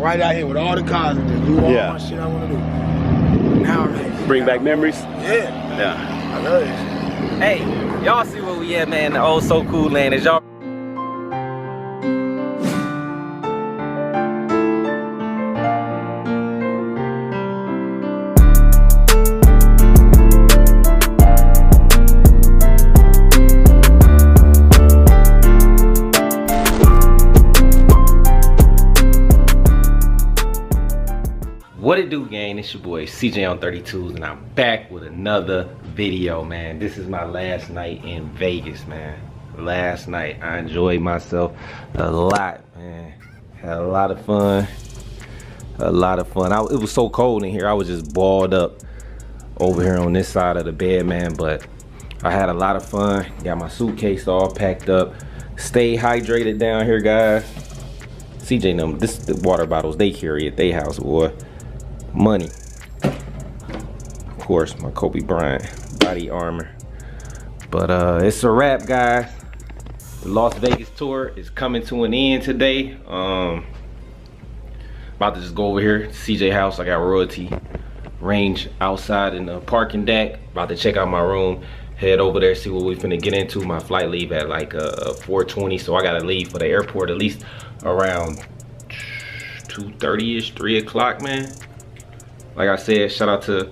right out here with all the cars and just do all my shit I want to do. Now I'm ready. Bring back memories? Yeah. I love this. Hey, y'all see where we at, man? The old So Cool land. Is y'all What it do, gang? It's your boy CJ on 32s, and I'm back with another video, man. This is my last night in Vegas, man. Last night, I enjoyed myself a lot, man. Had a lot of fun. A lot of fun. It was so cold in here. I was just balled up over here on this side of the bed, man. But I had a lot of fun. Got my suitcase all packed up. Stay hydrated down here, guys. CJ them, this is the water bottles they carry at their house, boy. Money. Of course, my Kobe Bryant body armor. But it's a wrap, guys. The Las Vegas tour is coming to an end today. About to just go over here to CJ house. I got royalty range outside in the parking deck. About to check out my room, head over there, see what we finna get into. My flight leave at like 4:20, so I gotta leave for the airport at least around 2:30ish, 3 o'clock, man. Like I said, shout out to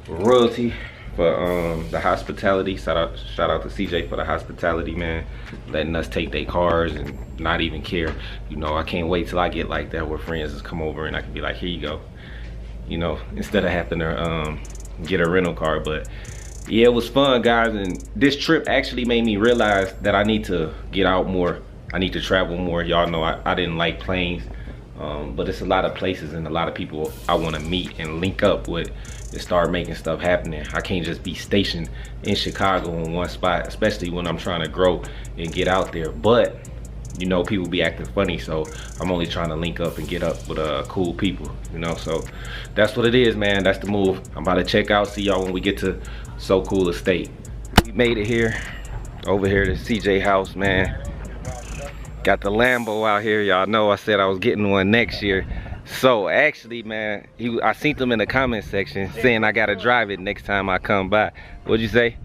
royalty for the hospitality. Shout out to CJ for the hospitality, man. Letting us take their cars and not even care. You know, I can't wait till I get like that where friends just come over and I can be like, here you go. You know, instead of having to get a rental car. But yeah, it was fun, guys. And this trip actually made me realize that I need to get out more. I need to travel more. Y'all know I didn't like planes. But it's a lot of places and a lot of people I want to meet and link up with and start making stuff happening. I can't just be stationed in Chicago in one spot, especially when I'm trying to grow and get out there. But you know, people be acting funny, so I'm only trying to link up and get up with cool people, you know. So that's what it is, man. That's the move. I'm about to check out, see y'all when we get to So Cool Estate. We made it here, over here to CJ house, man. Got the Lambo out here. Y'all know I said I was getting one next year. So actually, man, I seen them in the comment section saying I gotta drive it next time I come by. What'd you say?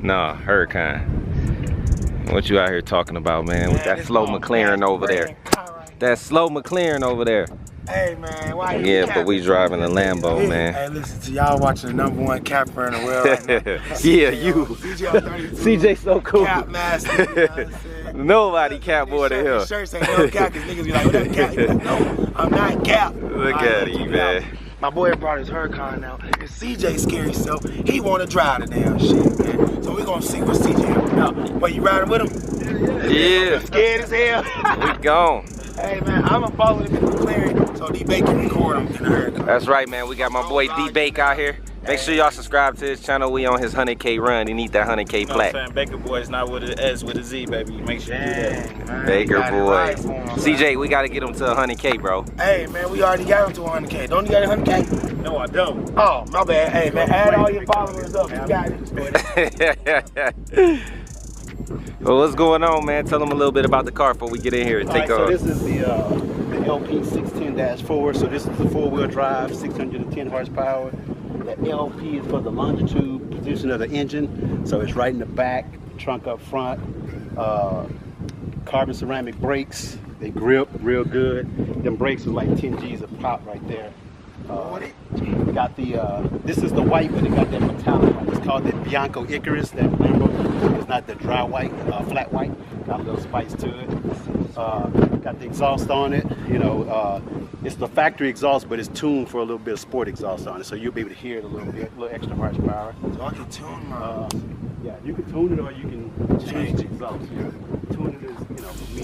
Nah, Huracan. What you out here talking about, man? With that slow McLaren over there. That slow McLaren over there. Hey, man, why you Yeah, but we driving a Lambo, man. Hey, listen to y'all watching the #1 capper in the world right now. Yeah, you. CJ So Cool. Cap master. You know what I'm saying? Nobody cap more than him. Shirts ain't no cap, cause niggas be like, what that cap? You like, no, I'm not cap. Look at him, man. My boy brought his Huracan now. And CJ scary, so he wanna drive the damn shit, man. So we gonna see what CJ now. But you riding with him? Yeah. Scared as hell. We gone. Hey man, I'm gonna follow him in McLaren so D-Bake can record him in the Huracan. That's right, man. We got my boy D-Bake out here. Make sure y'all subscribe to his channel. We on his 100K run. He need that 100K plaque. You know Baker Boy is not with an S, with a Z, baby. Make sure you do that. Man, Baker Boy. Right CJ, we gotta get him to 100K, bro. Hey man, we already got him to 100K. Don't you got 100K? No, I don't. Oh, my bad. Hey man, add all your followers up. You got it. Well, what's going on, man? Tell them a little bit about the car before we get in here and take off. So this is the LP 610-4. So this is the four-wheel drive, 610 horsepower. The LP is for the longitude position of the engine. So it's right in the back, trunk up front. Carbon ceramic brakes. They grip real good. Them brakes are like 10 G's a pop right there. Got the this is the white, but it got that metallic one. It's called the Bianco Icarus. That Lambo. It's not the dry white, flat white. Got a little spice to it. Got the exhaust on it. You know, it's the factory exhaust, but it's tuned for a little bit of sport exhaust on it, so you'll be able to hear it a little bit, a little extra horsepower. So I can tune my. Yeah, you can tune it or you can change the exhaust. Yeah. Tune it is, you know, for me.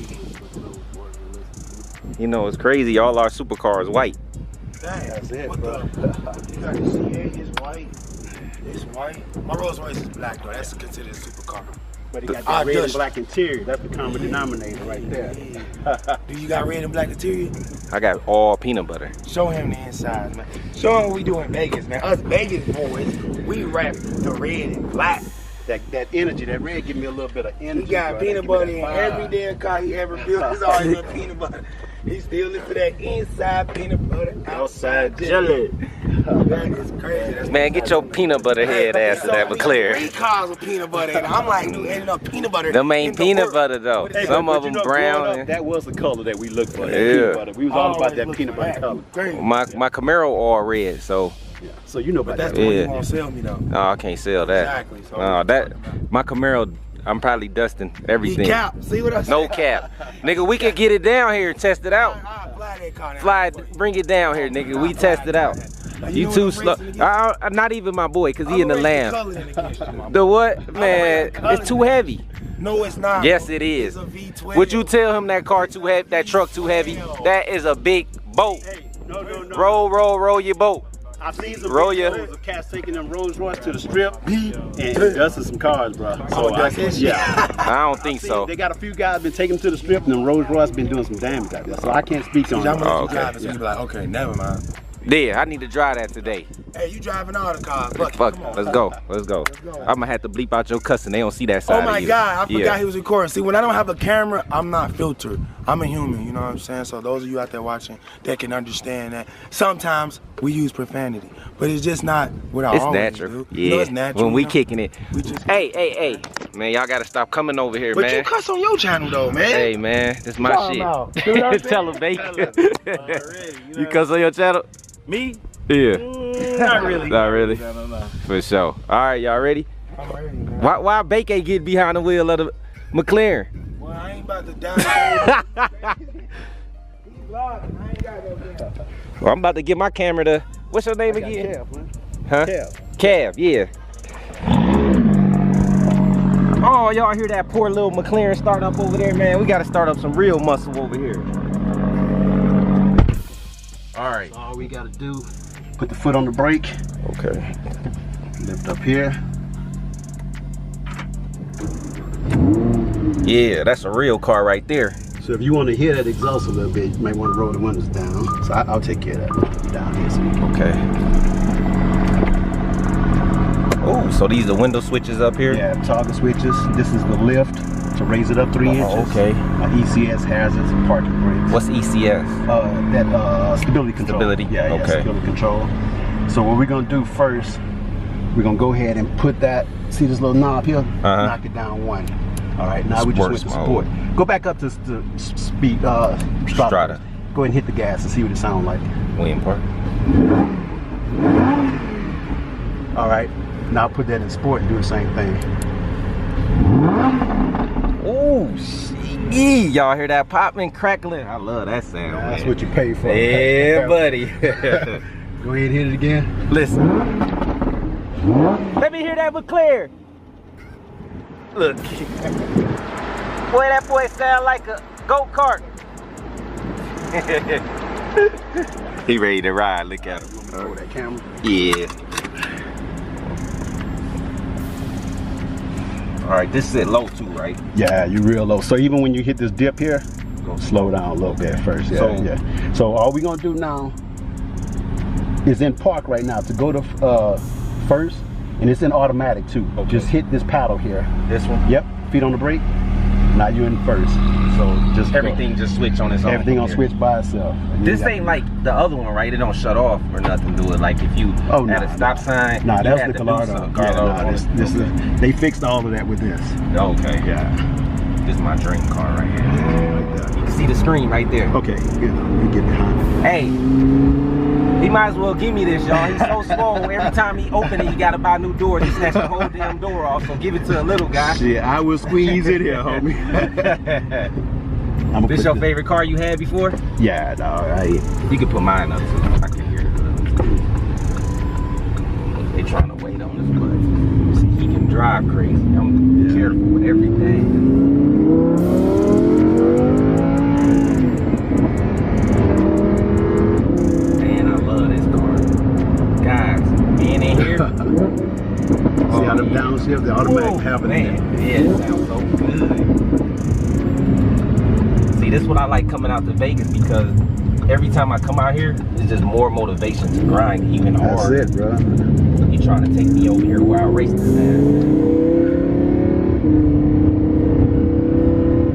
You know, it's crazy. All our supercars white. Dang, that's it, what bro. You got the C8, it's white. It's white. My Rolls Royce is black though. That's considered a supercar. But it got that red and black interior. That's the common denominator right there. Do you got red and black interior? I got all peanut butter. Show him the inside, man. Show him what we do in Vegas, man. Us Vegas boys, we rap the red and black. That energy, that red give me a little bit of energy. He got peanut butter in every damn car he ever built. It's always been peanut butter. He's still looking for that inside peanut butter, Outside jelly. That is crazy. That's Man, get your peanut butter head ass to that McLaren. 3 cars with peanut butter in it. I'm like, dude, ain't enough peanut butter. Them ain't peanut butter though. Hey, Some but of you them know, brown. growing up, that was the color that we looked for. That Yeah. peanut butter. We was all about that peanut butter color. My Camaro all red, so Yeah. So you know about But that's that. the one Yeah. you won't sell me though. no, I can't sell that. Exactly. So No, my Camaro, I'm probably dusting he everything. cap. See what I said? No cap, nigga. We can get it down here and test it out. Fly that car down. Fly, bring it down here, nigga. We test it out. You know too what slow. I'm racing against? Not even my boy, cause he in the I'm Lamb. racing the coloring against you, my boy. The what, man? racing coloring. It's too heavy. No, it's not. Yes, bro. it is. It's a V12. Would you tell him that car too heavy? That truck too heavy? That is a big boat. Hey, no. Roll your boat. I've seen some Roll videos of cats taking them Rolls Royce to the strip and dusting some cars, bro. So yeah. I don't think so. They got a few guys been taking them to the strip, and them Rolls Royce been doing some damage out there. So I can't speak on I'm it. gonna Oh, let okay. you drive it, so you be like, okay, never mind. Yeah, I need to drive that today. Hey, you driving all the cars. Fuck, Fuck, come on. let's go. I'm gonna have to bleep out your cussing. They don't see that side Oh my of you. God, I forgot Yeah. he was recording. See, when I don't have a camera, I'm not filtered. I'm a human, you know what I'm saying? So those of you out there watching that can understand that sometimes we use profanity, but it's just not what I It's always natural. do. Yeah. You know, it's natural. When we you know? kicking it. We just- Hey. Man, y'all gotta stop coming over here, But man. you cuss on your channel though, man. Hey, man, this my Call 'em shit. out. You know what I'm Tell them, saying? baby. You cuss on your channel? Me? Yeah. Not really. Not really. No. For sure. All right, y'all ready? I'm ready, man. Why Bake ain't get behind the wheel of the McLaren? Well, I ain't about to die. He's vlogging. I ain't got no damn. Well, I'm about to get my camera to. What's your name again? Kev, man. Huh? Cav, yeah. Oh, y'all hear that poor little McLaren start up over there, man? We gotta start up some real muscle over here. All right. So all we gotta do, put the foot on the brake, Okay. lift up here. Yeah, that's a real car right there. So if you want to hear that exhaust a little bit, you might want to roll the windows down. So I'll take care of that down here. So we can- Okay. Oh, so these are window switches up here? Yeah, toggle switches. This is the lift to raise it up 3 inches. Okay. ECS hazards and parking brakes. What's ECS? That stability control. Stability, Yeah, okay. stability control. So what we're gonna do first, we're gonna go ahead and put that. See this little knob here? Knock it down 1. All right. Now we just went to Sports sport. Go back up to speed. Strata. Go ahead and hit the gas and see what it sounds like. William Park. All right. Now put that in sport and do the same thing. Oh, shit. Y'all hear that popping, crackling? I love that sound, That's man. what you pay for. Yeah, buddy. Go ahead and hit it again. Listen. Let me hear that McLaren. Look. Boy, that boy sound like a go-kart. He ready to ride. Look at him. Hold that camera. Yeah. All right, this is at low too, right? Yeah, you're real low. So even when you hit this dip here, go slow down a little bit first. Yeah, So all we're gonna do now is in park right now. To go to first, and it's in automatic too. Okay. Just hit this paddle here. This one? Yep, feet on the brake. Now you're in first. So just Everything just switch on its own. Everything on here. switch by itself. And This you got- ain't like the other one, right? It don't shut off or nothing. Do it like if you Oh, at nah, a stop sign. Nah, you that's had the to do Gallardo. something. Yeah, Gallardo. nah, this is, they fixed all of that with this. Okay. Yeah. This is my dream car right here. You can see the screen right there. Okay, you get behind it. Hey, he might as well give me this, y'all. He's so small. Every time he open it, he got to buy new doors. He snatched the whole damn door off. So give it to a little guy. Shit, I will squeeze it here, homie. This your favorite car you had before? Yeah, dog. You can put mine up too. I can hear it. They trying to wait on this, but see, he can drive crazy. I'm careful with everything. Man, I love this car. Guys, being in here. See how them downshift, the automatic happening. Man, yeah, it sounds so good. See, this is what I like coming out to Vegas because every time I come out here, it's just more motivation to grind even harder. That's it, bro. He trying to take me over here where I race this man.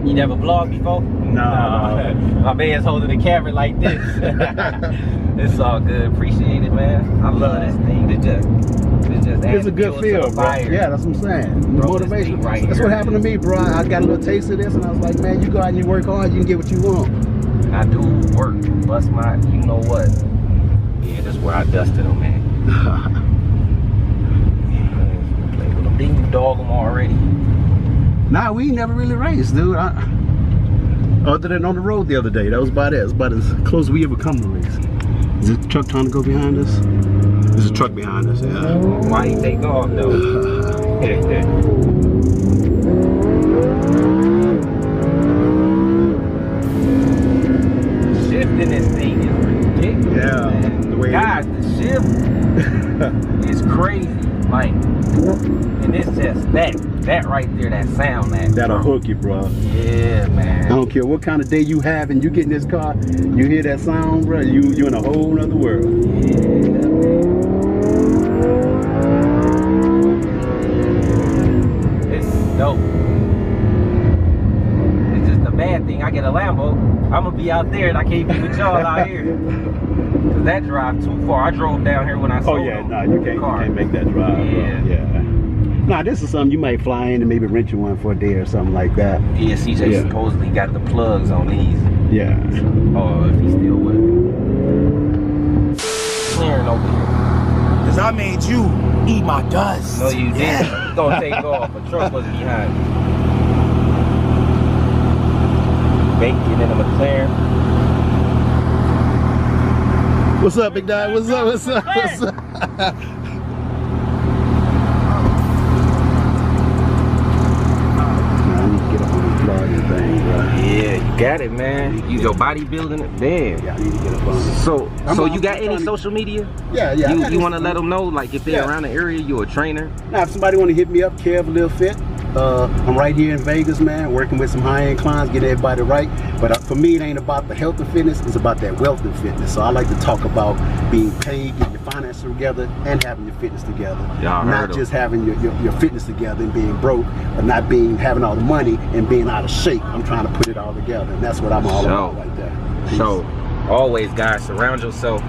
You never vlogged before? No. My man's holding the camera like this. It's all good. Appreciate it, man. I love this thing. It's a good feel, bro. Yeah, that's what I'm saying. The motivation. Right that's here, what happened to me, bro. I got a little taste of this, and I was like, man, you go out and you work hard, you can get what you want. And I do work, bust my, you know what? Yeah, that's where I dusted them, man. Play with them. Didn't you dog them already? Nah, we never really raced, dude. Other than on the road the other day, that was about it. It's about as close as we ever come to race. Is this truck trying to go behind us? There's a truck behind us, yeah. Why he take off though? Shifting this thing is ridiculous. Yeah, man. the way guys, the shift is crazy. Like, and it's just that right there, that sound, that'll hook you, bro. Yeah, man. I don't care what kind of day you have and you get in this car, you hear that sound, bro, you're in a whole nother world. Yeah, man. It's dope. It's just a bad thing. I get a Lambo, I'm gonna be out there and I can't be with y'all out here. Cause that drive too far. I drove down here when I sold you can't make that drive, yeah. bro. Yeah. Nah, this is something you might fly in and maybe rent you one for a day or something like that. Yeah, CJ supposedly got the plugs on these. Yeah. Oh, if he's still with it. Clearing over here. Cause I made you eat my dust. No, you didn't. You gonna take off. A truck was behind you. Bacon in a McLaren. What's up, big dog? What's up? What's up? What's up? Yeah, you got it, man. You your bodybuilding it, damn. Yeah, I need to get up on it. So you got any social media? Yeah. You want to let them know, like, if they're around the area, you're a trainer? Now, if somebody want to hit me up, Kev Live Fit. I'm right here in Vegas, man, working with some high-end clients, getting everybody right. But for me, it ain't about the health and fitness, it's about that wealth and fitness. So I like to talk about being paid, getting your finances together, and having your fitness together. Not just having your fitness together and being broke, but not having all the money and being out of shape. I'm trying to put it all together, and that's what I'm all about right there. Peace. So, always, guys, surround yourself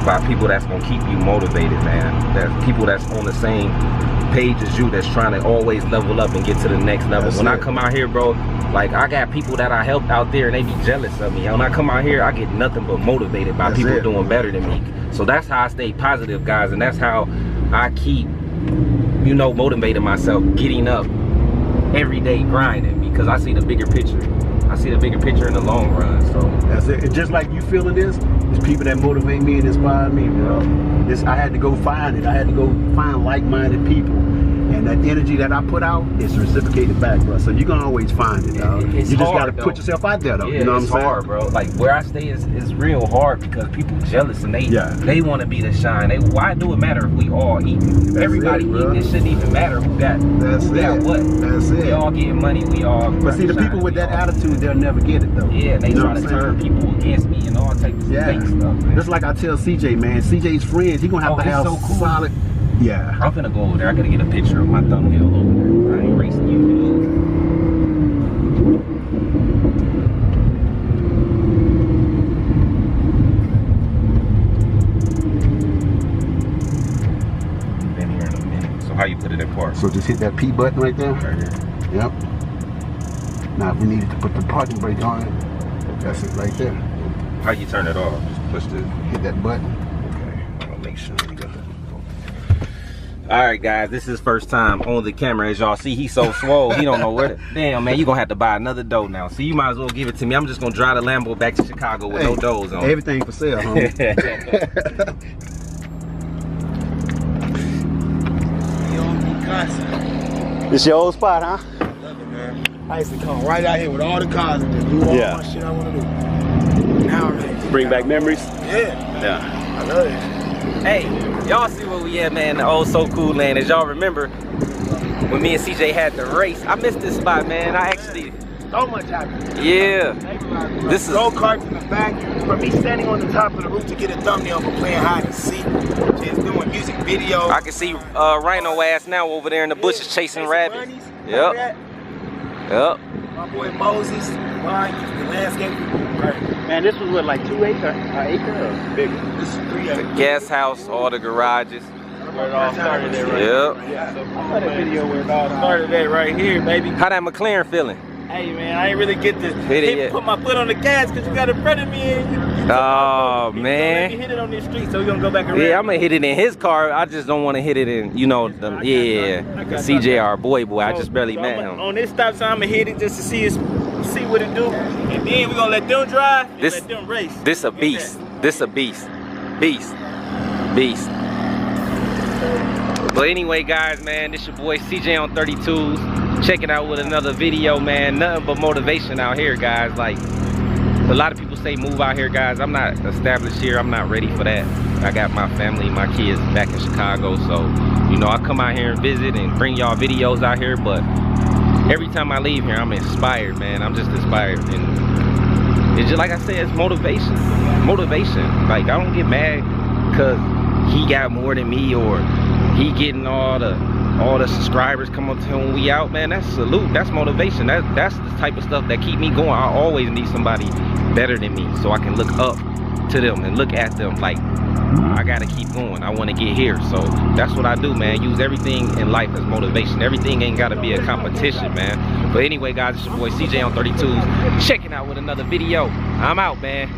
by people that's gonna keep you motivated, man. That's people that's on the same page as you, that's trying to always level up and get to the next level. When I come out here, bro, like, I got people that I helped out there and they be jealous of me. When I come out here, I get nothing but motivated by people doing better than me. So that's how I stay positive, guys, and that's how I keep, you know, motivating myself, getting up every day, grinding, because I see the bigger picture. I see the bigger picture in the long run. So that's it. And just like you feeling this, there's people that motivate me and inspire me, bro. I had to go find it. I had to go find like-minded people. And that energy that I put out is reciprocated back, bro. So you're gonna always find it, dog. You just gotta put yourself out there, though. Yeah, you know what I'm saying? It's hard, bro. Like, where I stay is real hard because people jealous and they want to be the shine. Why do it matter if we all eat? Everybody eating. It shouldn't even matter who got what. That's it. We all getting money. We all. But see, the people with that attitude, they'll never get it, though. Yeah, they try to turn people against me and all types of fake stuff, man. Just like I tell CJ, man. CJ's friends, he gonna have to have solid. Yeah. I'm finna go over there. I gotta get a picture of my thumbnail over there. I ain't racing you, dude. Been here in a minute. So how you put it in park? So just hit that P button right there. Right here. Yep. Now if we needed to put the parking brake on it, that's it right there. How you turn it off? Just push the. Hit that button. Okay. I'm gonna make sure we got that. All right, guys, this is his first time on the camera. As y'all see, he's so swole, he don't know where to. Damn, man, you gonna have to buy another dough now. So you might as well give it to me. I'm just gonna drive the Lambo back to Chicago with no doughs on. Everything for sale, homie. This your old spot, huh? Love it, man. I used to come right out here with all the cars and just do all my shit I want to do. Now I'm ready. Bring back memories? Yeah. I love it. Hey, y'all see where we at, man, the old So Cool land. As y'all remember, when me and CJ had the race, I missed this spot, man. I actually... So much happened. Yeah. This is... Go-karts in the back. For me standing on the top of the roof to get a thumbnail for playing hide and seek. Just doing music videos. I can see Rhino ass now over there in the bushes chasing rabbits. Yep. Yep. My boy Moses. Right, the landscape. Right. Man, this was what, like 2 acre, an acre or bigger? This is 3 acres. Guest house, all the garages. Where it all started at right Yep. Yeah, so I saw that video where it all started at right here, baby. How that McLaren feeling? Hey man, I ain't really get this. Hit it yet. Put my foot on the gas because you got in front of me and you Oh, Let me man. hit it on this street, so we gonna go back around. Yeah, I'm gonna hit it in his car. I just don't want to hit it in, you know, the, yeah. CJ, our boy, I just barely met him. On this stop sign, I'm gonna hit it just to see what it do, and then we gonna let them drive and This- let them race. This a Get beast. that. This a beast. Beast. Beast. But anyway, guys, man, this your boy CJ on 32s. Checking out with another video, man. Nothing but motivation out here, guys. Like, a lot of people say move out here, guys. I'm not established here. I'm not ready for that. I got my family, my kids back in Chicago. So, you know, I come out here and visit and bring y'all videos out here. But every time I leave here, I'm inspired, man. I'm just inspired. And it's just like I said, it's motivation. Motivation. Like, I don't get mad because he got more than me or he getting all the subscribers come up to him when we out, man. That's salute. That's motivation. That's the type of stuff that keep me going. I always need somebody better than me so I can look up to them and look at them like I gotta keep going. I want to get here. So that's what I do, man. Use everything in life as motivation. Everything ain't gotta be a competition, man. But anyway, guys, it's your boy CJ on 32s checking out with another video. I'm out, man.